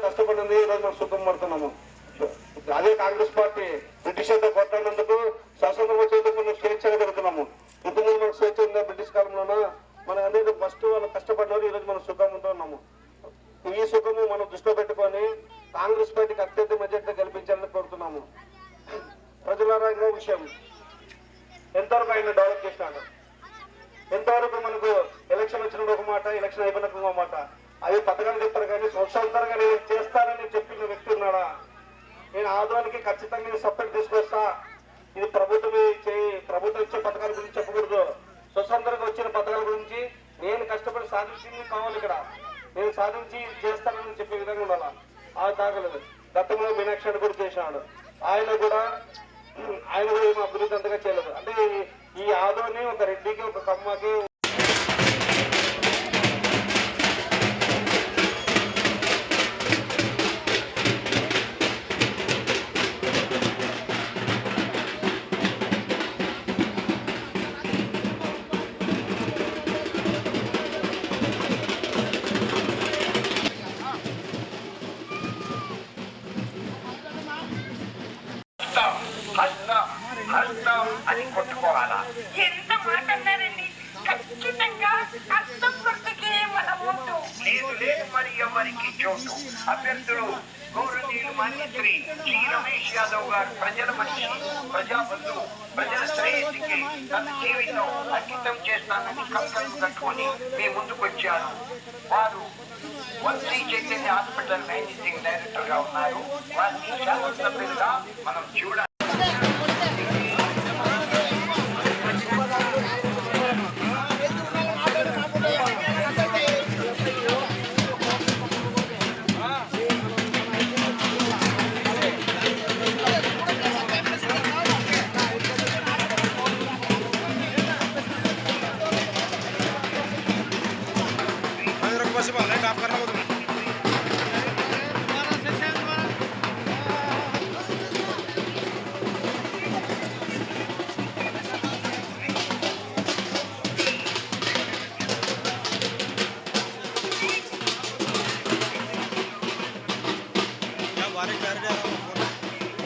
కష్టపడింది ఈరోజు మనం సుఖం పడుతున్నాము. అదే కాంగ్రెస్ పార్టీ బ్రిటిషర్తో కొట్టినందుకు స్వతంత్రం వచ్చేందుకు మనం స్వేచ్ఛగా జరుగుతున్నాము. ఇంతకుముందు మనకు స్వేచ్ఛ ఉందా బ్రిటిష్ కాలంలోన? మనం అనేది ఫస్ట్ వాళ్ళు కష్టపడినారు, ఈరోజు మనం సుఖం ఉంటున్నాము. ఈ సుఖము మనం దృష్టిలో పెట్టుకొని కాంగ్రెస్ పార్టీకి అత్యధిక మెజార్టీ కల్పించాలని కోరుతున్నాము. ప్రజలారా ఇంకో విషయం, ఎంతవరకు ఆయన డెవలప్ చేసినాడు, ఎంతవరకు మనకు ఎలక్షన్ వచ్చినప్పుడు ఒక మాట, ఎలక్షన్ అయిపోయినప్పుడు ఒక మాట, అవి పథకాలు చెప్తారు కానీ సంవత్సరాలుగా నేను చేస్తానని చెప్పిన వ్యక్తి ఉన్నాడా? నేను ఆదాయానికి ఖచ్చితంగా సపోర్ట్ తీసుకొస్తా, ఇది ప్రభుత్వం ఇచ్చే పథకాల గురించి చెప్పకూడదు, స్వతంత్రంగా వచ్చిన పథకాల గురించి నేను కష్టపడి సాధించింది కావాలి, ఇక్కడ నేను సాధించి చేస్తానని చెప్పే విధంగా ఉండాలా. ఆ తాగలేదు. గతంలో మీనాక్షి కూడా చేసినాడు, ఆయన కూడా ఏమో అభివృద్ధి అంతగా చేయలేదు. అంటే ఈ ఆదోని ఒక రెడ్డికి ఒక కమ్మకి అని కొట్టుకోవాలా? ఎంత మాట అన్నారండి. ఖచ్చితంగా అర్థం గుర్తుకే మన ఓటు లేదు. మరి ఎవరికి చోటు. అభ్యర్థులు గౌరవనీయులు మాన్యశ్రీ శ్రీ రమేష్ యాదవ్ గారు ప్రజల మనిషి, ప్రజాబంధు, ప్రజల శ్రేయస్సుకి తన జీవితం అంకితం చేస్తానని కంకణం కట్టుకొని మీ ముందుకు వచ్చారు. వారు Shri Chaitanya hospital managing director గా ఉన్నారు. వారిని శాసనసభ్యులుగా మనం చూడాలి.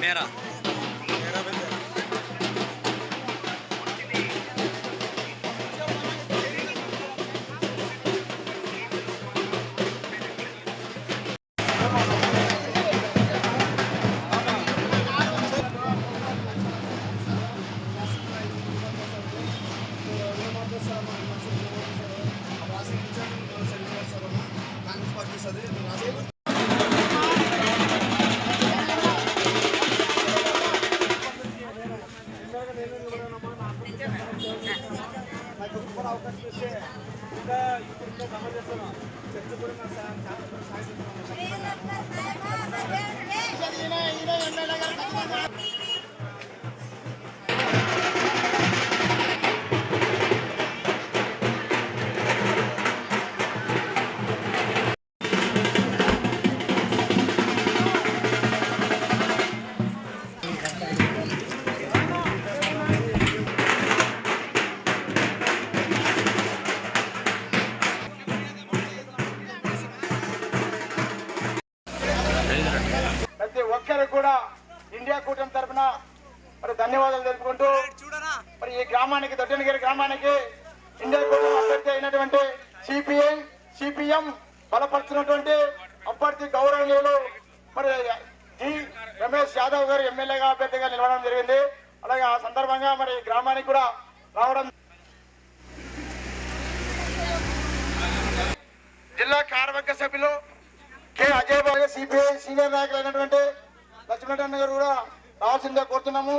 मेरा ప్రతి ఒక్కరికి కూడా ఇండియా కూటమి తరఫున మరి ధన్యవాదాలు తెలుపుకుంటూ మరి ఈ గ్రామానికి దొడ్డనగిరి గ్రామానికి ఇండియా కూటమి అభ్యర్థి అయినటువంటి సిపిఎం బలపరుచున్నటువంటి అభ్యర్థి గౌరవనీయులు మరి జి రమేష్ యాదవ్ గారు ఎమ్మెల్యేగా అభ్యర్థిగా నిలవడం జరిగింది. అలాగే ఆ సందర్భంగా మరి గ్రామానికి కూడా రావడం, జిల్లా కార్యవర్గ సభ్యులు కె అజయ్ బాబు, సిపిఐ సీనియర్ నాయకులు అయినటువంటి లక్ష్మణ గారు కూడా రావాల్సిందిగా కోరుతున్నాము.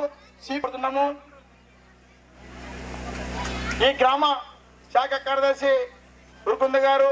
ఈ గ్రామ శాఖ కార్యదర్శి రుకుంద గారు,